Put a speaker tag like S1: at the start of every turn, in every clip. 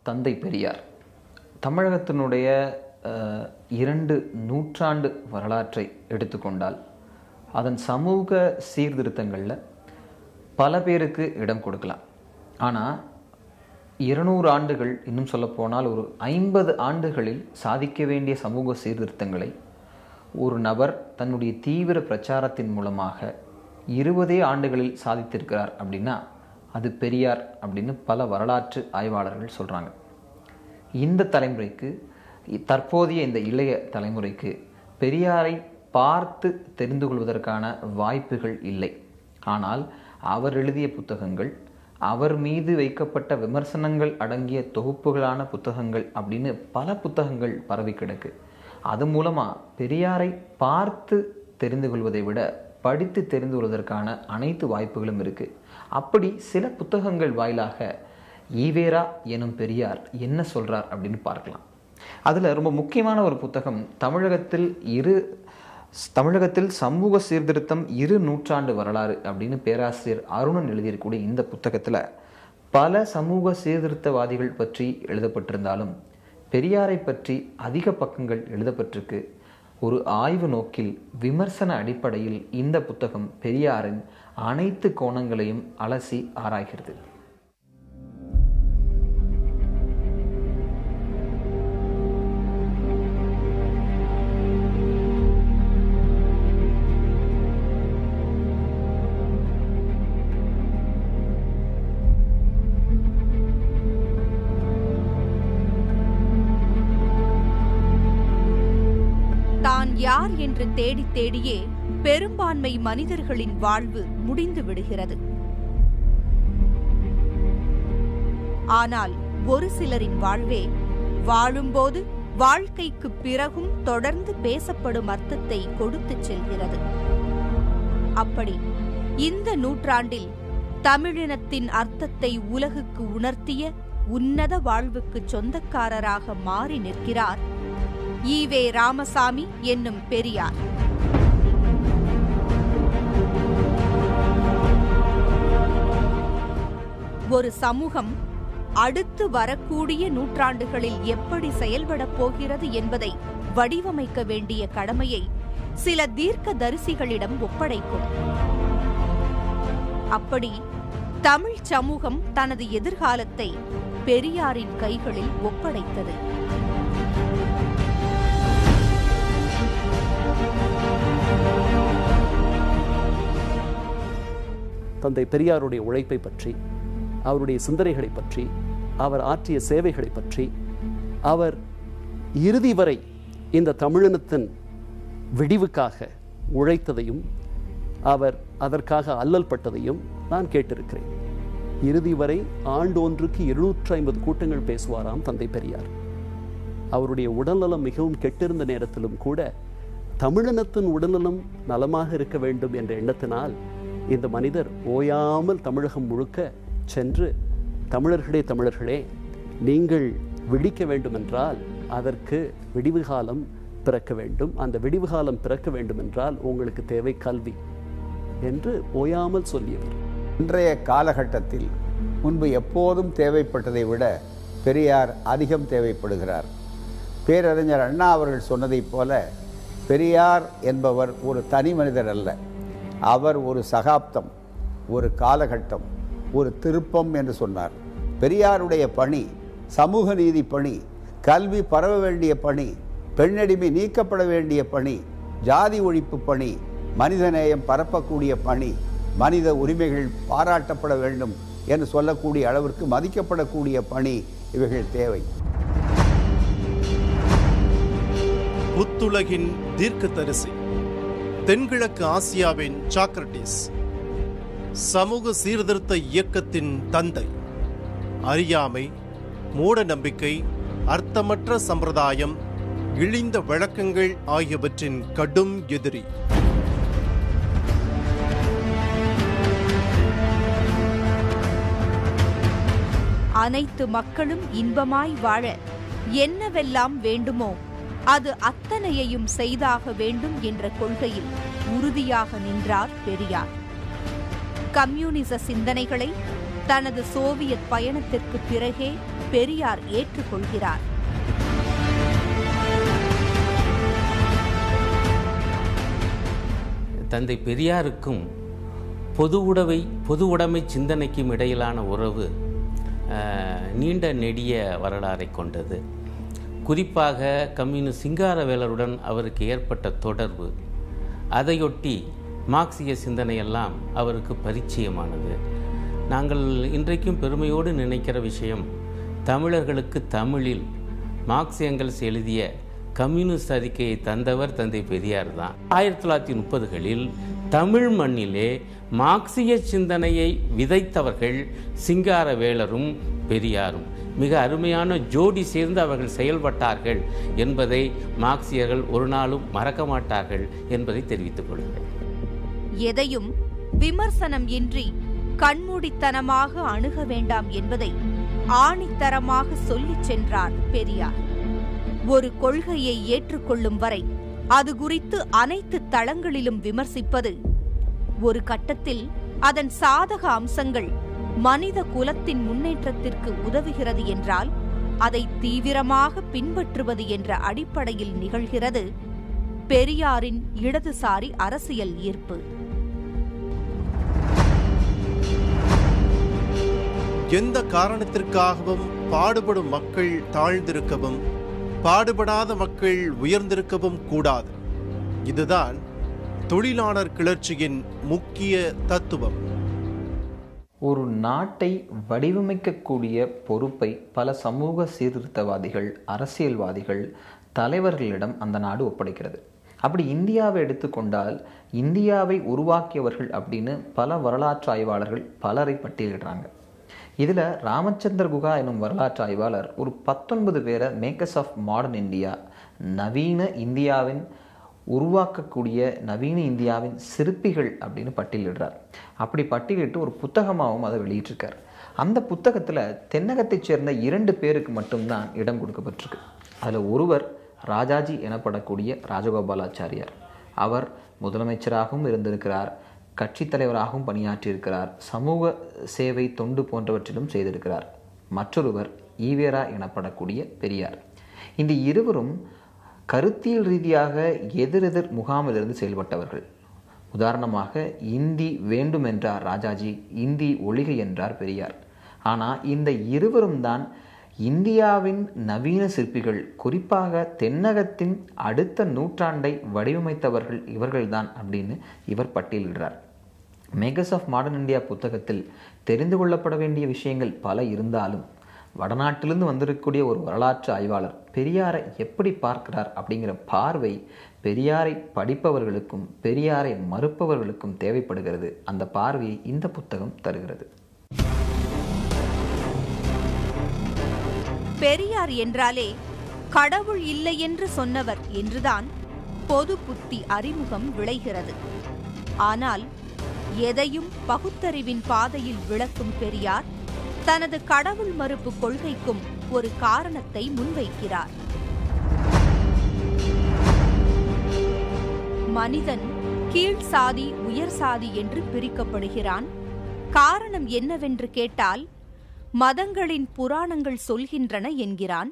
S1: தந்தை பெரியார் தமிழகத்தினுடைய 2 நூற்றாண்டு வரலாற்றை எடுத்துக்கொண்டால் அதன் சமூக சீர்திருத்தங்களில் பல பேருக்கு இடம் கொடுக்கலாம். ஆனால் 200 ஆண்டுகள், இன்னும் சொல்லப்போனால் ஒரு 50 ஆண்டுகளில் சாதிக்க வேண்டிய சமூக சீர்திருத்தங்களை ஒரு நபர் தன்னுடைய தீவிர பிரச்சாரத்தின் மூலமாக 20 ஆண்டுகளில் சாதித்திருக்கிறார் அப்படின்னா அது பெரியார் அப்படின்னு பல வரலாற்று ஆய்வாளர்கள் சொல்கிறாங்க. இந்த தலைமுறைக்கு, தற்போதைய இந்த இளைய தலைமுறைக்கு பெரியாரை பார்த்து தெரிந்து கொள்வதற்கான வாய்ப்புகள் இல்லை. ஆனால் அவர் எழுதிய புத்தகங்கள், அவர் மீது வைக்கப்பட்ட விமர்சனங்கள் அடங்கிய தொகுப்புகளான புத்தகங்கள் அப்படின்னு பல புத்தகங்கள் பரவி கிடக்கு. அது மூலமாக பெரியாரை பார்த்து தெரிந்து கொள்வதை விட படித்து தெரிந்து கொள்வதற்கான அனைத்து வாய்ப்புகளும் இருக்குது. அப்படி சில புத்தகங்கள் வாயிலாக ஈவேரா எனும் பெரியார் என்ன சொல்கிறார் அப்படின்னு பார்க்கலாம். அதில் ரொம்ப முக்கியமான ஒரு புத்தகம் தமிழகத்தில் சமூக சீர்திருத்தம் 2 நூற்றாண்டு வரலாறு அப்படின்னு பேராசிரியர் அருணன் எழுதியிருக்கக்கூடிய இந்த புத்தகத்தில் பல சமூக சீர்திருத்தவாதிகள் பற்றி எழுதப்பட்டிருந்தாலும் பெரியாரை பற்றி அதிக பக்கங்கள் எழுதப்பட்டிருக்கு. ஒரு ஆய்வு நோக்கில், விமர்சன அடிப்படையில் இந்த புத்தகம் பெரியாரின் அனைத்து கோணங்களையும் அலசி ஆராய்கிறது.
S2: தான் யார் என்று தேடி தேடியே பெரும்பான்மை மனிதர்களின் வாழ்வு முடிந்து விடுகிறது. ஆனால் ஒரு சிலரின் வாழ்வே வாழும்போது வாழ்க்கைக்கு பிறகும் தொடர்ந்து பேசப்படும் அர்த்தத்தை கொடுத்துச் செல்கிறது. அப்படி இந்த நூற்றாண்டில் தமிழினத்தின் அர்த்தத்தை உலகுக்கு உணர்த்திய உன்னத வாழ்வுக்கு சொந்தக்காரராக மாறி நிற்கிறார் ஈவே ராமசாமி என்னும் பெரியார். ஒரு சமூகம் அடுத்து வரக்கூடிய நூற்றாண்டுகளில் எப்படி செயல்படப் போகிறது என்பதை வடிவமைக்க வேண்டிய கடமையை சில தீர்க்கதரிசிகளிடம் ஒப்படைக்கும். அப்படி தமிழ் சமூகம் தனது எதிர்காலத்தை பெரியாரின் கைகளில் ஒப்படைத்தது.
S3: தந்தை பெரியாருடைய உழைப்பை பற்றி, அவருடைய சிந்தனைகளை பற்றி, அவர் ஆற்றிய சேவைகளை பற்றி, அவர் இறுதி வரை இந்த தமிழினத்தின் விடிவுக்காக உழைத்ததையும் அவர் அதற்காக அல்லல் பட்டதையும் நான் கேட்டிருக்கிறேன். இறுதி வரை ஆண்டு ஒன்றுக்கு 250 கூட்டங்கள் பேசுவாராம் தந்தை பெரியார். அவருடைய உடல்நலம் மிகவும் கெட்டிருந்த நேரத்திலும் கூட தமிழினத்தின் உடல்நலம் நலமாக இருக்க வேண்டும் என்ற எண்ணத்தினால் இந்த மனிதர் ஓயாமல் தமிழகம் முழுக்க சென்று, தமிழர்களே நீங்கள் விழிக்க வேண்டுமென்றால் அதற்கு விடிவு காலம் பிறக்க வேண்டும், அந்த விடிவு காலம் பிறக்க வேண்டுமென்றால் உங்களுக்கு தேவை கல்வி என்று ஓயாமல் சொல்லியவர்.
S4: இன்றைய காலகட்டத்தில் முன்பு எப்போதும் தேவைப்பட்டதை விட பெரியார் அதிகம் தேவைப்படுகிறார். பேரறிஞர் அண்ணா அவர்கள் சொன்னதைப் போல பெரியார் என்பவர் ஒரு தனி மனிதர் அல்ல, அவர் ஒரு சகாப்தம், ஒரு காலகட்டம், ஒரு திருப்பம் என்று சொன்னார். பெரியாருடைய பணி சமூக நீதி பணி, கல்வி பரவ வேண்டிய பணி, பெண்ணடிமை நீக்கப்பட வேண்டிய பணி, ஜாதி ஒழிப்பு பணி, மனிதநேயம் பரப்பக்கூடிய பணி, மனித உரிமைகள் பாராட்டப்பட வேண்டும் என்று சொல்லக்கூடிய அளவிற்கு மதிக்கப்படக்கூடிய பணி, இவைகள் தேவை.
S5: புத்துலகின் தீர்க்கதரிசி, தென்கிழக்கு ஆசியாவின் சாக்ரட்டிஸ், சமூக சீர்திருத்த இயக்கத்தின் தந்தை, அறியாமை, மூட நம்பிக்கை, அர்த்தமற்ற சம்பிரதாயம், இழிந்த வழக்கங்கள் ஆகியவற்றின் கடும் எதிரி.
S2: அனைத்து மக்களும் இன்பமாய் வாழ என்னவெல்லாம் வேண்டுமோ அது அத்தனையையும் செய்தாக வேண்டும் என்ற கொள்கையில் உறுதியாக நின்றார் பெரியார். கம்யூனிச சிந்தனைகளை தனது சோவியத் பயணத்திற்கு பிறகே பெரியார் ஏற்றுக்கொள்கிறார்.
S6: தந்தை பெரியாருக்கும் பொது உடைமை சிந்தனைக்கும் இடையிலான உறவு நீண்ட நெடிய வரலாறை கொண்டது. குறிப்பாக கம்யூனிஸ்ட் சிங்காரவேலருடன் அவருக்கு ஏற்பட்ட தொடர்பு, அதையொட்டி மார்க்சிய சிந்தனையெல்லாம் அவருக்கு பரிச்சயமானது. நாங்கள் இன்றைக்கும் பெருமையோடு நினைக்கிற விஷயம், தமிழர்களுக்கு தமிழில் மார்க்ஸ் எங்கல்ஸ் எழுதிய கம்யூனிஸ்ட் அறிக்கையை தந்தவர் தந்தை பெரியார் தான். 1930களில் தமிழ் மண்ணிலே மார்க்சிய சிந்தனையை விதைத்தவர்கள் சிங்காரவேலரும் பெரியாரும். மிக அருமையான ஜோடி சேர்ந்து அவர்கள் செயல்பட்டார்கள் என்பதை மார்க்சியர்கள் ஒரு நாளும் மறக்க மாட்டார்கள் என்பதை தெரிவித்துக் கொள்கிறேன்.
S2: எதையும் விமர்சனம் இன்றி கண்மூடித்தனமாக அணுக வேண்டாம் என்பதை ஆணித்தரமாக சொல்லிச் சென்றார் பெரியார். ஒரு கொள்கையை ஏற்றுக்கொள்ளும் வரை அது குறித்து அனைத்து தளங்களிலும் விமர்சிப்பது, ஒரு கட்டத்தில் அதன் சாதக அம்சங்கள் மனித குலத்தின் முன்னேற்றத்திற்கு உதவுகிறது என்றால் அதை தீவிரமாக பின்பற்றுவது என்ற அடிப்படையில் நிகழ்கிறது பெரியாரின் இடதுசாரி அரசியல் ஈர்ப்பு.
S5: எந்த காரணத்திற்காகவும் பாடுபடும் மக்கள் தாழ்ந்திருக்கவும் பாடுபடாத மக்கள் உயர்ந்திருக்கவும் கூடாது. இதுதான் தொழிலாளர் கிளர்ச்சியின் முக்கிய தத்துவம்.
S1: ஒரு நாட்டை வடிவமைக்கக்கூடிய பொறுப்பை பல சமூக சீர்திருத்தவாதிகள், அரசியல்வாதிகள், தலைவர்களிடம் அந்த நாடு ஒப்படைக்கிறது. அப்படி இந்தியாவை எடுத்துக்கொண்டால் இந்தியாவை உருவாக்கியவர்கள் அப்படின்னு பல வரலாற்று ஆய்வாளர்கள் பலரை பட்டியலிடுறாங்க. இதில் ராமச்சந்திர குஹா எனும் வரலாற்று ஆய்வாளர் ஒரு 19 பேரை மேக்கர்ஸ் ஆஃப் மாடர்ன் இந்தியா, நவீன இந்தியாவின் உருவாக்கக்கூடிய நவீன இந்தியாவின் சிற்பிகள் அப்படின்னு பட்டியலிடுறார். அப்படி பட்டியலிட்டு ஒரு புத்தகமாகவும் அதை வெளியிட்டிருக்கார். அந்த புத்தகத்தில் தென்னகத்தைச் சேர்ந்த 2 பேருக்கு மட்டும்தான் இடம் கொடுக்கப்பட்டிருக்கு. அதில் ஒருவர் ராஜாஜி எனப்படக்கூடிய ராஜகோபாலாச்சாரியார். அவர் முதலமைச்சராகவும் இருந்திருக்கிறார், கட்சித் தலைவராகவும் பணியாற்றியிருக்கிறார், சமூக சேவை தொண்டு போன்றவற்றிலும் செய்திருக்கிறார். மற்றொருவர் ஈவேரா எனப்படக்கூடிய பெரியார். இந்த இருவரும் கருத்தியல் ரீதியாக எதிரெதிர் முகாமிலிருந்து செயல்பட்டவர்கள். உதாரணமாக இந்தி வேண்டும் என்றார் ராஜாஜி, இந்தி ஒழிக என்றார் பெரியார். ஆனால் இந்த இருவரும் தான் இந்தியாவின் நவீன சிற்பிகள், குறிப்பாக தென்னகத்தின் அடுத்த நூற்றாண்டை வடிவமைத்தவர்கள் இவர்கள்தான் அப்படின்னு இவர் பட்டியலிடுறார். மேக்கர்ஸ் ஆஃப் மாடர்ன் இந்தியா புத்தகத்தில் தெரிந்து கொள்ளப்பட வேண்டிய விஷயங்கள் பல இருந்தாலும் வடநாட்டிலிருந்து வந்திருக்கக்கூடிய ஒரு வரலாற்று ஆய்வாளர் பெரியாரை எப்படி பார்க்கிறார் அப்படிங்கிற பார்வை பெரியாரை படிப்பவர்களுக்கும் பெரியாரை மறுப்பவர்களுக்கும் தேவைப்படுகிறது. அந்த பார்வையை இந்த புத்தகம் தருகிறது.
S2: பெரியார் என்றாலே கடவுள் இல்லை என்று சொன்னவர் என்றுதான் பொது புத்தி அறிமுகம் விளைகிறது. ஆனால் எதையும் பகுத்தறிவின் பாதையில் விளக்கும் பெரியார் தனது கடவுள் மறுப்பு கொள்கைக்கும் ஒரு காரணத்தை முன்வைக்கிறார். மனிதன் கீழ் சாதி உயர் சாதி என்று பிரிக்கப்படுகிறான். காரணம் என்னவென்று கேட்டால் மதங்களின் புராணங்கள் சொல்கின்றன என்கிறான்.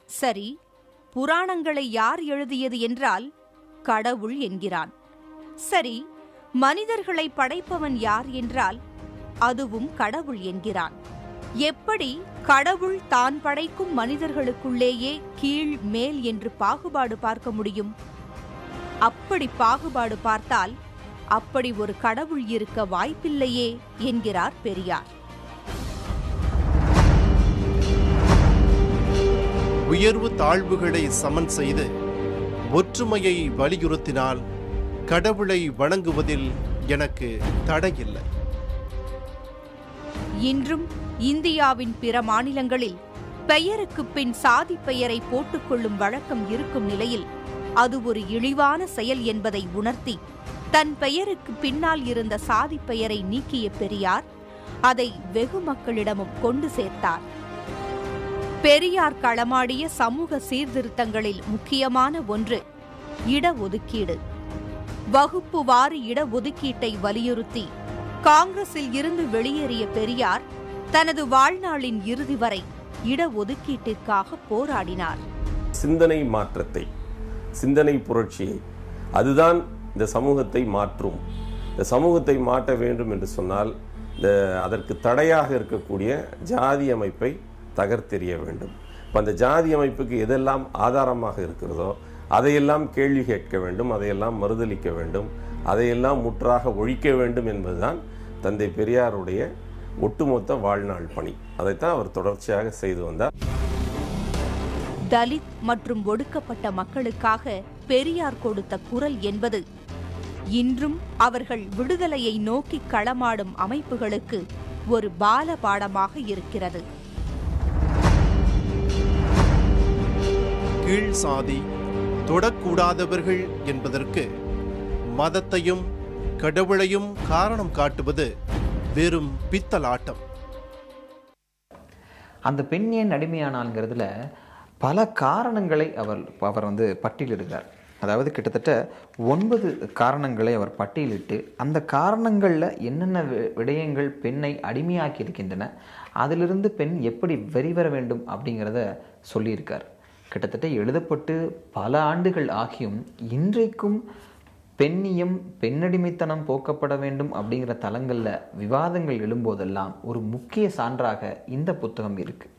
S2: சரி, புராணங்களை யார் எழுதியது என்றால் கடவுள் என்கிறான். சரி, மனிதர்களை படைப்பவன் யார் என்றால் அதுவும் கடவுள் என்கிறான். எப்படி கடவுள் தான் படைக்கும் மனிதர்களுக்குள்ளேயே கீழ் மேல் என்று பாகுபாடு பார்க்க முடியும்? அப்படி பாகுபாடு பார்த்தால் அப்படி ஒரு கடவுள் இருக்க வாய்ப்பில்லையே என்கிறார் பெரியார்.
S5: உயர்வு தாழ்வுகளை சமன் செய்து ஒற்றுமையை வலியுறுத்தினால் கடவுளை வணங்குவதில் எனக்கு தடையில்லை.
S2: இன்றும் இந்தியாவின் பிற மாநிலங்களில் பெயருக்கு பின் சாதி பெயரை போட்டுக்கொள்ளும் வழக்கம் இருக்கும் நிலையில் அது ஒரு இழிவான செயல் என்பதை உணர்த்தி தன் பெயருக்கு பின்னால் இருந்த சாதி பெயரை நீக்கிய பெரியார் அதை வெகு மக்களிடமும் கொண்டு சேர்த்தார். பெரியார் களமாடிய சமூக சீர்திருத்தங்களில் முக்கியமான ஒன்று இடஒதுக்கீடு. வகுப்பு வாரி இடஒதுக்கீட்டை வலியுறுத்தி காங்கிரஸில் இருந்து வெளியேறிய பெரியார் தனது வாழ்நாளின் இறுதி வரை இடஒதுக்கீட்டிற்காக போராடினார்.
S7: சிந்தனை மாற்றத்தை, சிந்தனை புரட்சியை, அதுதான் இந்த சமூகத்தை மாற்றும். இந்த சமூகத்தை மாற்ற வேண்டும் என்று சொன்னால் அதற்கு தடையாக இருக்கக்கூடிய ஜாதி அமைப்பை தகர்த்தெறிய வேண்டும். இப்போ அந்த ஜாதி அமைப்புக்கு எதெல்லாம் ஆதாரமாக இருக்கிறதோ அதையெல்லாம் கேள்வி கேட்க வேண்டும், அதையெல்லாம் மறுதலிக்க வேண்டும், அதையெல்லாம் முற்றாக ஒழிக்க வேண்டும் என்பதுதான் தந்தை பெரியாருடைய ஒட்டுமொத்த வாழ்நாள் பணி. அதைத்தான் அவர் தொடர்ச்சியாக செய்து வந்தார்.
S2: தலித் மற்றும் ஒடுக்கப்பட்ட மக்களுக்காக பெரியார் கொடுத்த குரல் என்பது இன்றும் அவர்கள் விடுதலையை நோக்கி களமாடும் அமைப்புகளுக்கு ஒரு பால பாடமாக இருக்கிறது.
S5: கீழ் சாதி, தொடக்கூடாதவர்கள் என்பதற்கு மதத்தையும் கடவுளையும் காரணம் காட்டுவது வெறும் பித்தலாட்டம்.
S1: அந்த பெண் ஏன் அடிமையானால்ங்கிறதுல பல காரணங்களை அவர் பட்டியலிடுகிறார். அதாவது கிட்டத்தட்ட 9 காரணங்களை அவர் பட்டியலிட்டு அந்த காரணங்களில் என்னென்ன விடயங்கள் பெண்ணை அடிமையாக்கி இருக்கின்றன, அதிலிருந்து பெண் எப்படி வெளிவர வேண்டும் அப்படிங்கிறத சொல்லியிருக்கார். கிட்டத்தட்ட எழுதப்பட்டு பல ஆண்டுகள் ஆகியும் இன்றைக்கும் பெண்ணியம், பெண்ணடிமைத்தனம் போக்கப்பட வேண்டும் அப்படிங்கிற தளங்களில் விவாதங்கள் எழும்போதெல்லாம் ஒரு முக்கிய சான்றாக இந்த புத்தகம் இருக்குது.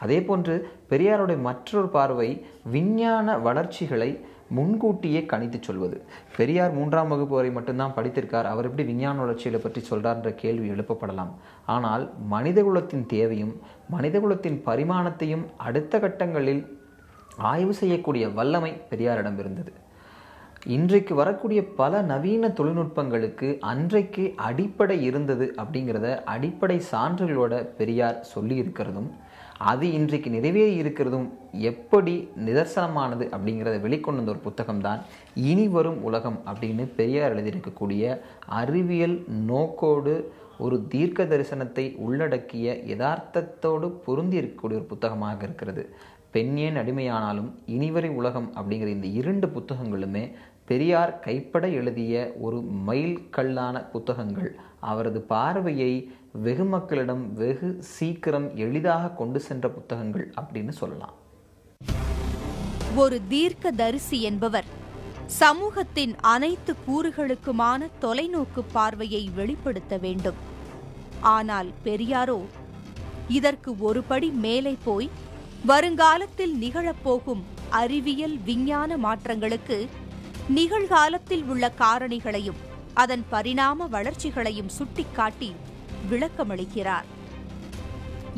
S1: அதே போன்று பெரியாருடைய மற்றொரு பார்வை விஞ்ஞான வளர்ச்சிகளை முன்கூட்டியே கணித்து சொல்வது. பெரியார் 3ஆம் வகுப்பு வரை மட்டும்தான் படித்திருக்கார், அவர் எப்படி விஞ்ஞான வளர்ச்சிகளை பற்றி சொல்றார்ன்ற கேள்வி எழுப்பப்படலாம். ஆனால் மனிதகுலத்தின் தேவையும் மனிதகுலத்தின் பரிமாணத்தையும் அடுத்த கட்டங்களில் ஆய்வு செய்யக்கூடிய வல்லமை பெரியாரிடம் இருந்தது. இன்றைக்கு வரக்கூடிய பல நவீன தொழில்நுட்பங்களுக்கு அன்றைக்கு அடிப்படை இருந்தது அப்படிங்கிறத அடிப்படை சான்றுகளோட பெரியார் சொல்லி இருக்கிறதும் அது இன்றைக்கு நிறைவேறி இருக்கிறதும் எப்படி நிதர்சனமானது அப்படிங்கிறத வெளிக்கொண்டு வந்த ஒரு புத்தகம்தான் இனி வரும் உலகம் அப்படின்னு பெரியார் எழுதியிருக்கக்கூடிய அறிவியல் நோக்கோடு ஒரு தீர்க்க தரிசனத்தை உள்ளடக்கிய யதார்த்தத்தோடு பொருந்தி இருக்கக்கூடிய ஒரு புத்தகமாக இருக்கிறது. பெண் ஏன் அடிமையானாலும் இனிவரை உலகம் அப்படிங்கிற இந்த 2 புத்தகங்களுமே பெரியார் கைப்பட எழுதிய ஒரு மைல் கல்லான புத்தகங்கள். அவரது பார்வையை வெகு மக்களிடம் வெகு சீக்கிரம் எளிதாக கொண்டு சென்ற புத்தகங்கள் அப்படின்னு சொல்லலாம்.
S2: ஒரு தீர்க்க தரிசி என்பவர் சமூகத்தின் அனைத்து கூறுகளுக்குமான தொலைநோக்கு பார்வையை வெளிப்படுத்த வேண்டும். ஆனால் பெரியாரோ இதற்கு ஒரு படி மேலே போய் வருங்காலத்தில் நிகழப்போகும் அறிவியல் விஞ்ஞான மாற்றங்களுக்கு நிகழ்காலத்தில் உள்ள காரணிகளையும் அதன் பரிணாம வளர்ச்சிகளையும் சுட்டிக்காட்டி விளக்கமளிக்கிறார்.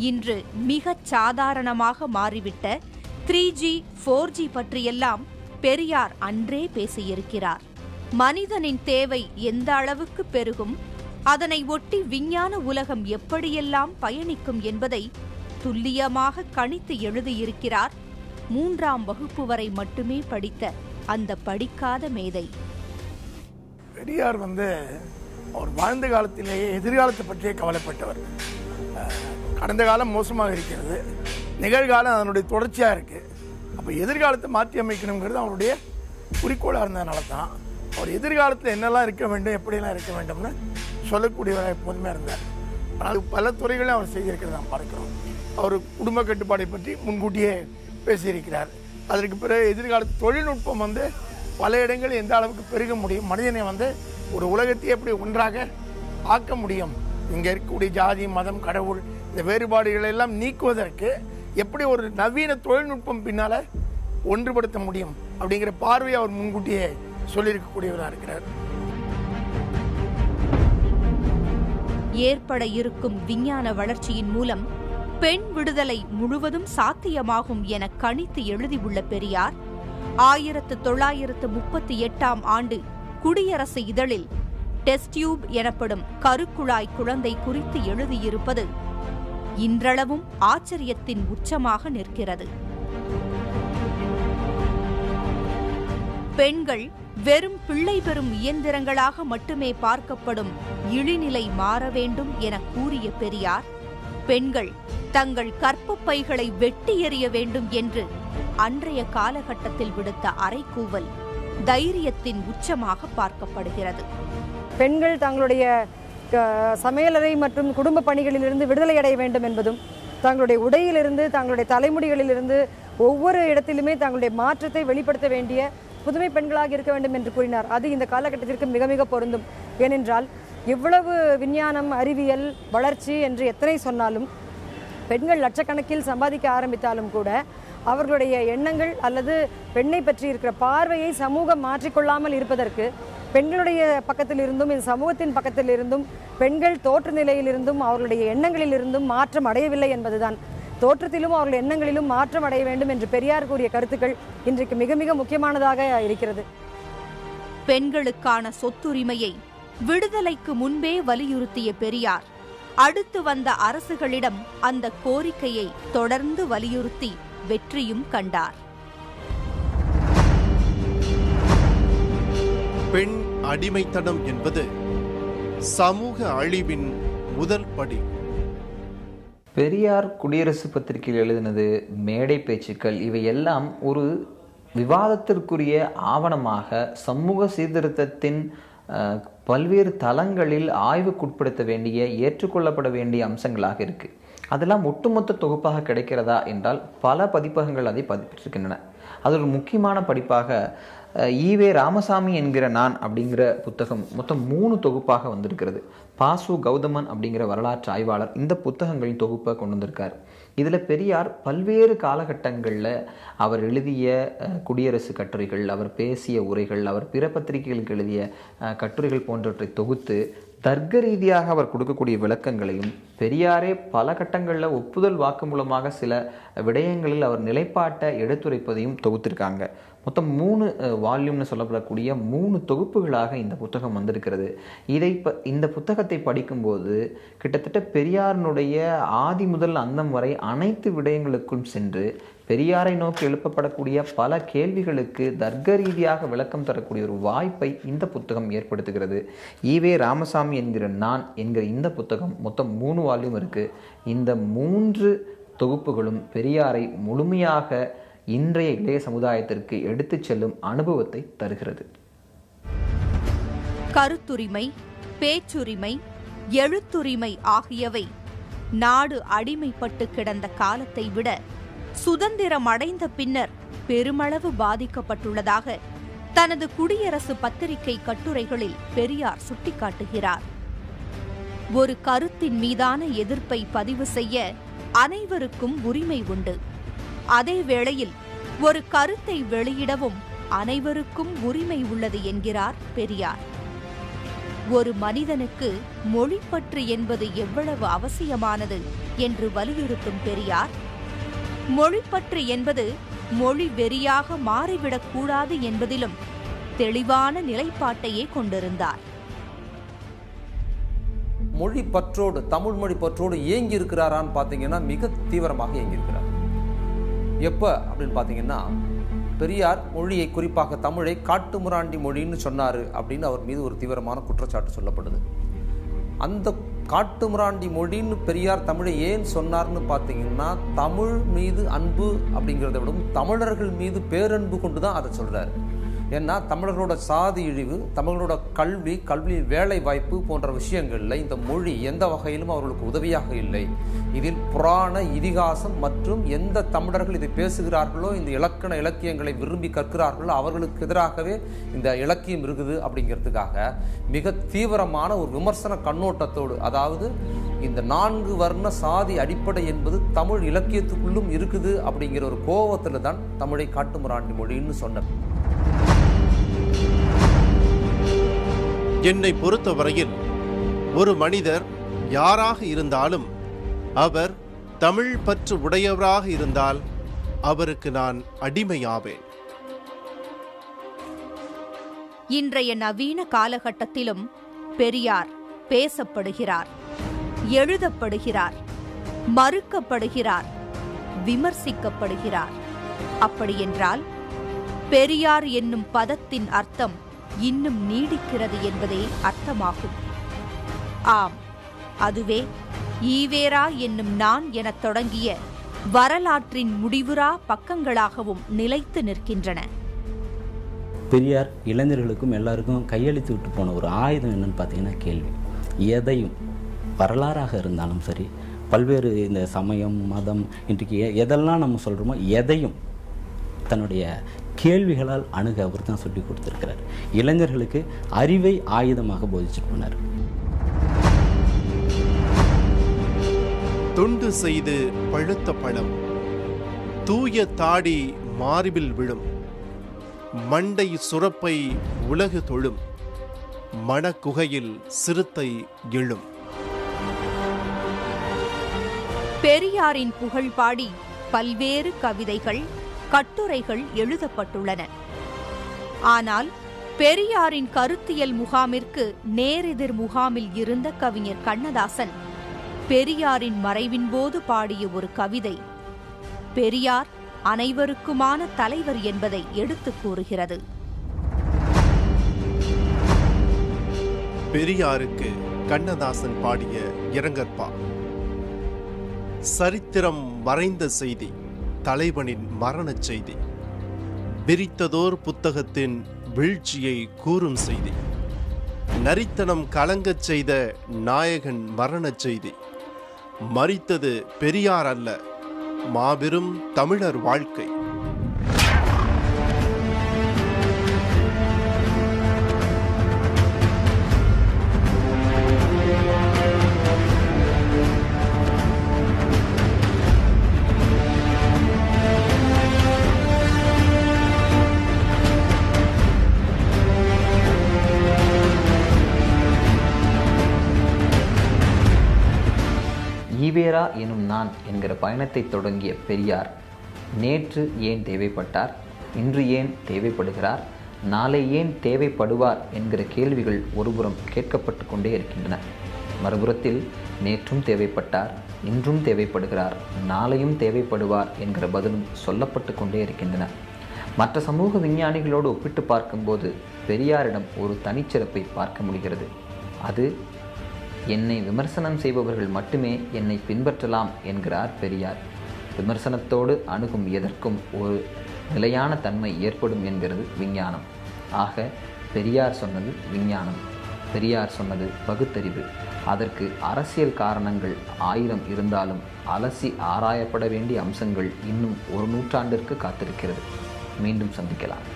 S2: இன்று மிகச் சாதாரணமாக மாறிவிட்ட 3G 4G பற்றியெல்லாம் பெரியார் அன்றே பேசியிருக்கிறார். மனிதனின் தேவை எந்த அளவுக்கு பெருகும், அதனை ஒட்டி விஞ்ஞான உலகம் எப்படியெல்லாம் பயணிக்கும் என்பதை துல்லியமாக கணித்து எழுதியிருக்கிறார் 3ஆம் வகுப்பு வரை மட்டுமே படித்த அந்த படிக்காத மேதை.
S8: பெரியார் அவர் வாழ்ந்த காலத்திலேயே எதிர்காலத்தை பற்றியே கவலைப்பட்டவர். கடந்த காலம் மோசமாக இருக்கிறது, நிகழ்காலம் அதனுடைய தொடர்ச்சியாக இருக்குது. அப்போ எதிர்காலத்தை மாற்றி அமைக்கணுங்கிறது அவருடைய குறிக்கோளாக இருந்ததுனால தான் அவர் எதிர்காலத்தில் என்னெல்லாம் இருக்க வேண்டும், எப்படியெல்லாம் இருக்க வேண்டும்னு சொல்லக்கூடியவராக எப்போதுமே இருந்தார். ஆனால் பல துறைகளையும் அவர் செய்திருக்கிறத நாம் பார்க்கிறோம். அவர் குடும்ப கட்டுப்பாடை பற்றி முன்கூட்டியே பேசியிருக்கிறார். அதற்கு பிறகு எதிர்காலத்து தொழில்நுட்பம் பல இடங்களில் எந்த அளவுக்கு பெருக முடியும், மனிதனை ஒரு உலகத்தையே எப்படி ஒன்றாக ஆக்க முடியும், இங்கே இருக்கக்கூடிய ஜாதி மதம் கடவுள் இந்த வேறுபாடுகளை எல்லாம் நீக்குவதற்கு எப்படி ஒரு நவீன தொழில்நுட்பம் பின்னால் ஒன்றுபடுத்த முடியும் அப்படிங்கிற பார்வையை அவர் முன்கூட்டியே சொல்லியிருக்கக்கூடியவராக இருக்கிறார்.
S2: ஏற்பட இருக்கும் விஞ்ஞான வளர்ச்சியின் மூலம் பெண் விடுதலை முழுவதும் சாத்தியமாகும் என கணித்து எழுதியுள்ள பெரியார் 1938ஆம் ஆண்டு குடியரசு இதழில் டெஸ்ட் டியூப் எனப்படும் கருக்குழாய் குழந்தை குறித்து எழுதியிருப்பது இன்றளவும் ஆச்சரியத்தின் உச்சமாக நிற்கிறது. பெண்கள் வெறும் பிள்ளை பெறும் இயந்திரங்களாக மட்டுமே பார்க்கப்படும் இழிநிலை மாற வேண்டும் என கூறிய பெரியார், பெண்கள் தங்கள் கர்ப்பப்பைகளை வெட்டி எறிய வேண்டும் என்று அன்றைய காலகட்டத்தில் விடுத்த அறைகூவல் தைரியத்தின் உச்சமாக பார்க்கப்படுகிறது.
S9: பெண்கள் தங்களுடைய சமையலறை மற்றும் குடும்ப பணிகளிலிருந்து விடுதலை அடைய வேண்டும் என்பதும், தங்களுடைய உடையிலிருந்து, தங்களுடைய தலைமுடிகளிலிருந்து ஒவ்வொரு இடத்திலுமே தங்களுடைய மாற்றத்தை வெளிப்படுத்த வேண்டிய புதுமை பெண்களாக இருக்க வேண்டும் என்று கூறினார். அது இந்த காலகட்டத்திற்கு மிக மிக பொருந்தும். ஏனென்றால் இவ்வளவு விஞ்ஞானம், அறிவியல் வளர்ச்சி என்று எத்தனை சொன்னாலும், பெண்கள் லட்சக்கணக்கில் சம்பாதிக்க ஆரம்பித்தாலும் கூட அவர்களுடைய எண்ணங்கள் அல்லது பெண்ணை பற்றி இருக்கிற பார்வையை சமூகம் மாற்றிக்கொள்ளாமல் இருப்பதற்கு பெண்களுடைய பக்கத்தில் இருந்தும் இந்த சமூகத்தின் பக்கத்தில் இருந்தும் பெண்கள் தோற்ற நிலையிலிருந்தும் அவர்களுடைய எண்ணங்களிலிருந்தும் மாற்றம் அடையவில்லை என்பதுதான். தோற்றத்திலும் அவர்கள் எண்ணங்களிலும் மாற்றம் அடைய வேண்டும் என்று பெரியார் கூறிய கருத்துக்கள் இன்றைக்கு மிக மிக முக்கியமானதாக இருக்கிறது.
S2: பெண்களுக்கான சொத்துரிமையை விடுதலைக்கு முன்பே வலியுறுத்திய பெரியார் அடுத்து வந்த அரசுகளிடம் அந்த கோரிக்கையை தொடர்ந்து வலியுறுத்தி வெற்றியும் கண்டார்.
S5: பெண் அடிமைத்தனம் என்பது சமூக அழிவின் முதல் படி.
S1: பெரியார் குடியரசு பத்திரிகையில் எழுதினது, மேடை பேச்சுக்கள், இவையெல்லாம் ஒரு விவாதத்திற்குரிய ஆவணமாக சமூக சீர்திருத்தத்தின் பல்வேறு தளங்களில் ஆய்வுக்குட்படுத்த வேண்டிய, ஏற்றுக்கொள்ளப்பட வேண்டிய அம்சங்களாக இருக்கு. அதெல்லாம் ஒட்டுமொத்த தொகுப்பாக கிடைக்கிறதா என்றால் பல பதிப்பகங்கள் அதை பதிப்பிட்டிருக்கின்றன. அது ஒரு முக்கியமான படிப்பாக ஈவே ராமசாமி என்கிற நான் அப்படிங்கிற புத்தகம் மொத்தம் 3 தொகுப்பாக வந்திருக்கிறது. பாசு கௌதமன் அப்படிங்கிற வரலாற்று ஆய்வாளர் இந்த புத்தகங்களின் தொகுப்பை கொண்டு வந்திருக்கார். இதில் பெரியார் பல்வேறு காலகட்டங்களில் அவர் எழுதிய குடியரசு கட்டுரைகள், அவர் பேசிய உரைகள், அவர் பிற பத்திரிகைகளுக்கு எழுதிய கட்டுரைகள் போன்றவற்றை தொகுத்து தர்க்க ரீதியாக அவர் கொடுக்கக்கூடிய விளக்கங்களையும், பெரியாரே பல கட்டங்களில் ஒப்புதல் வாக்கு மூலமாக சில விடயங்களில் அவர் நிலைப்பாட்டை எடுத்துரைப்பதையும் தொகுத்திருக்காங்க. மொத்தம் 3 வால்யூம்னு சொல்லப்படக்கூடிய 3 தொகுப்புகளாக இந்த புத்தகம் வந்திருக்கிறது. இந்த புத்தகத்தை படிக்கும்போது கிட்டத்தட்ட பெரியாரினுடைய ஆதி முதல் அந்தம் வரை அனைத்து விடயங்களுக்கும் சென்று பெரியாரை நோக்கி எழுப்பப்படக்கூடிய பல கேள்விகளுக்கு தர்க்க ரீதியாக விளக்கம் தரக்கூடிய ஒரு வாய்ப்பை இந்த புத்தகம் ஏற்படுத்துகிறது. ஈவே ராமசாமி என்கிற நான் என்கிற இந்த புத்தகம் மொத்தம் 3 வால்யூம் இருக்கு. இந்த 3 தொகுப்புகளும் பெரியாரை முழுமையாக இன்றைய இளைய சமுதாயத்திற்கு எடுத்துச் செல்லும் அனுபவத்தை தருகிறது.
S2: கருத்துரிமை, பேச்சுரிமை, எழுத்துரிமை ஆகியவை நாடு அடிமைப்பட்டு கிடந்த காலத்தை விட சுதந்திரம் அடைந்த பின்னர் பெருமளவு பாதிக்கப்பட்டுள்ளதாக தனது குடியரசு பத்திரிகை கட்டுரைகளில் பெரியார் சுட்டிக்காட்டுகிறார். ஒரு கருத்தின் மீதான எதிர்ப்பை பதிவு செய்ய அனைவருக்கும் உரிமை உண்டு. அதே வேளையில் ஒரு கருத்தை வெளியிடவும் அனைவருக்கும் உரிமை உள்ளது என்கிறார் பெரியார். ஒரு மனிதனுக்கு மொழிப்பற்று என்பது எவ்வளவு அவசியமானது என்று வலியுறுத்தும் பெரியார், மொழிப்பற்று என்பது மொழி வெறியாக மாறிவிடக்கூடாது என்பதிலும் தெளிவான நிலைப்பாட்டையே கொண்டிருந்தார்.
S10: மொழி பற்றோடு, தமிழ் மொழி பற்றோடு ஏங்கி இருக்கிறாரான்னு பார்த்தீங்கன்னா மிக தீவிரமாக ஏங்கி இருக்கிறார். எப்போ அப்படின்னு பார்த்தீங்கன்னா, பெரியார் மொழியை, குறிப்பாக தமிழை காட்டுமிராண்டி மொழின்னு சொன்னார் அப்படின்னு அவர் மீது ஒரு தீவிரமான குற்றச்சாட்டு சொல்லப்படுது. அந்த காட்டுமிராண்டி மொழின்னு பெரியார் தமிழை ஏன் சொன்னார்னு பார்த்தீங்கன்னா, தமிழ் மீது அன்பு அப்படிங்கிறத விடவும் தமிழர்கள் மீது பேரன்பு கொண்டு தான் அதை சொல்கிறார். ஏன்னா தமிழர்களோட சாதி இழிவு, தமிழர்களோட கல்வி வேலை வாய்ப்பு போன்ற விஷயங்களில் இந்த மொழி எந்த வகையிலும் அவர்களுக்கு உதவியாக இல்லை. இதில் புராண இதிகாசம் மற்றும் எந்த தமிழர்கள் இதை பேசுகிறார்களோ, இந்த இலக்கண இலக்கியங்களை விரும்பி கற்கிறார்களோ அவர்களுக்கு எதிராகவே இந்த இலக்கியம் இருக்குது அப்படிங்கிறதுக்காக மிக தீவிரமான ஒரு விமர்சன கண்ணோட்டத்தோடு, அதாவது இந்த 4 வர்ண சாதி அடிப்படை என்பது தமிழ் இலக்கியத்துக்குள்ளும் இருக்குது அப்படிங்கிற ஒரு கோபத்தில் தான் தமிழை காட்டுமிராண்டி மொழின்னு சொன்னார்.
S5: என்னை பொறுத்தவரையில் ஒரு மனிதர் யாராக இருந்தாலும் அவர் தமிழ் பற்று உடையவராக இருந்தால் அவருக்கு நான் அடிமையாவேன்.
S2: இன்றைய நவீன காலகட்டத்திலும் பெரியார் பேசப்படுகிறார், எழுதப்படுகிறார், மறுக்கப்படுகிறார், விமர்சிக்கப்படுகிறார். அப்படியென்றால் பெரியார் என்னும் பதத்தின் அர்த்தம் இன்னும் நீடிக்கிறது என்பதே அர்த்தமாகும். ஆம், அதுவே ஈவேரா என்னும் நான் எனத் தொடங்கிய வரலாற்றின் முடிவுறா பக்கங்களாகவும் நிலைத்து நிற்கின்றன.
S11: பெரியார் இளைஞர்களுக்கும் எல்லாருக்கும் கையளித்து விட்டு போன ஒரு ஆயுதம் என்னன்னு பார்த்தீங்கன்னா கேள்வி. எதையும் வரலாறாக இருந்தாலும் சரி, பல்வேறு இந்த சமயம் மதம் இன்றைக்கு எதெல்லாம் நம்ம சொல்கிறோமோ எதையும் தன்னுடைய கேள்விகளால் அணுக அவர் தான் சொல்லி கொடுத்துருக்கிறார். இளைஞர்களுக்கு அறிவை ஆயுதமாக போதிச்சுட்டு போனார்.
S5: துண்டு செய்து பழுத்த பழம், தூய தாடி மார்பில் விழும், மண்டை சுரப்பை உலகு தொழும், மணக்குகையில் சிறுத்தை எழும்.
S2: பெரியாரின் புகழ் பாடி பல்வேறு கவிதைகள், கட்டுரைகள் எழுதப்பட்டுள்ளன. ஆனால் பெரியாரின் கருத்தியல் முகாமிற்கு நேரெதிர் முகாமில் இருந்த கவிஞர் கண்ணதாசன் பெரியாரின் மறைவின் போது பாடிய ஒரு கவிதை பெரியார் அனைவருக்குமான தலைவர் என்பதை எடுத்துக் கூறுகிறது.
S5: பெரியாருக்கு கண்ணதாசன் பாடிய இரங்கற்பா. சரித்திரம் மறைந்த செய்தி, தலைவனின் மரணச் செய்தி, விரித்ததோர் புத்தகத்தின் வீழ்ச்சியை கூறும் செய்தி, நரித்தனம் கலங்கச் செய்த நாயகன் மரணச் செய்தி. மரித்தது பெரியார் அல்ல, மாபெரும் தமிழர் வாழ்க்கை.
S1: ஈவேரா எனும் நான் என்கிற பயணத்தை தொடங்கிய பெரியார் நேற்று ஏன் தேவைப்பட்டார், இன்று ஏன் தேவைப்படுகிறார், நாளை ஏன் தேவைப்படுவார் என்கிற கேள்விகள் ஒருபுறம் கேட்கப்பட்டு கொண்டே இருக்கின்றன. மறுபுறத்தில் நேற்றும் தேவைப்பட்டார், இன்றும் தேவைப்படுகிறார், நாளையும் தேவைப்படுவார் என்கிற பதிலும் சொல்லப்பட்டு கொண்டே இருக்கின்றன. மற்ற சமூக விஞ்ஞானிகளோடு ஒப்பிட்டு பார்க்கும்போது பெரியாரிடம் ஒரு தனிச்சிறப்பை பார்க்க முடிகிறது. அது என்னை விமர்சனம் செய்பவர்கள் மட்டுமே என்னை பின்பற்றலாம் என்கிறார் பெரியார். விமர்சனத்தோடு அணுகும் எதற்கும் ஒரு நிலையான தன்மை ஏற்படும் என்கிறது விஞ்ஞானம். ஆக பெரியார் சொன்னது விஞ்ஞானம், பெரியார் சொன்னது பகுத்தறிவு. அதற்கு அரசியல் காரணங்கள் 1000 இருந்தாலும் அலசி ஆராயப்பட வேண்டிய அம்சங்கள் இன்னும் ஒரு நூற்றாண்டிற்கு காத்திருக்கிறது. மீண்டும் சந்திக்கலாம்.